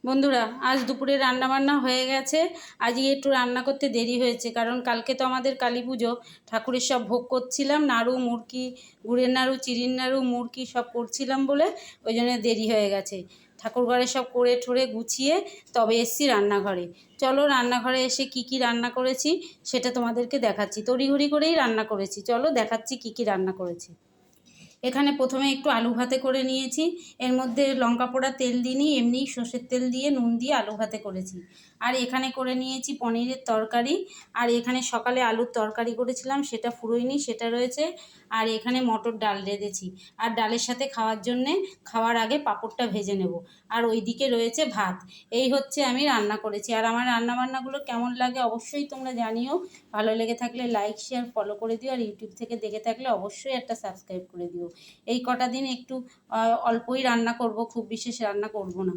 বন্ধুরা, আজ দুপুরে রান্নাবান্না হয়ে গেছে। আজকে একটু রান্না করতে দেরি হয়েছে, কারণ কালকে তো আমাদের কালী পুজো। ঠাকুরের সব ভোগ করছিলাম, নাড়ু, মুড়কি, গুড়ের নাড়ু, চিড়ির নাড়ু, মুড়কি সব করছিলাম বলে ওই জন্য দেরি হয়ে গেছে। ঠাকুর ঘরে সব করে ঠোরে গুছিয়ে তবে এসছি রান্নাঘরে। চলো, রান্নাঘরে এসে কি কি রান্না করেছি সেটা তোমাদেরকে দেখাচ্ছি। তড়িঘড়ি করেই রান্না করেছি, চলো দেখাচ্ছি কি কি রান্না করেছি। এখানে প্রথমে একটু আলু ভাতে করে নিয়েছি। এর মধ্যে লঙ্কা পোড়া তেল দিইনি, এমনি সর্ষের তেল দিয়ে নুন দিয়ে আলু ভাতে করেছি। আর এখানে করে নিয়েছি পনিরের তরকারি। আর এখানে সকালে আলুর তরকারি করেছিলাম, সেটা ফুরোয়নি, সেটা রয়েছে। আর এখানে মটর ডাল রেঁধেছি। আর ডালের সাথে খাওয়ার আগে পাঁপড়টা ভেজে নেব। আর ওইদিকে রয়েছে ভাত। এই হচ্ছে আমি রান্না করেছি। আর আমার রান্নাবান্নাগুলো কেমন লাগে অবশ্যই তোমরা জানিও। ভালো লেগে থাকলে লাইক, শেয়ার, ফলো করে দিও। আর ইউটিউব থেকে দেখে থাকলে অবশ্যই একটা সাবস্ক্রাইব করে দিও। এই কটা দিন একটু অল্পই রান্না করব, খুব বিশেষ রান্না করব না।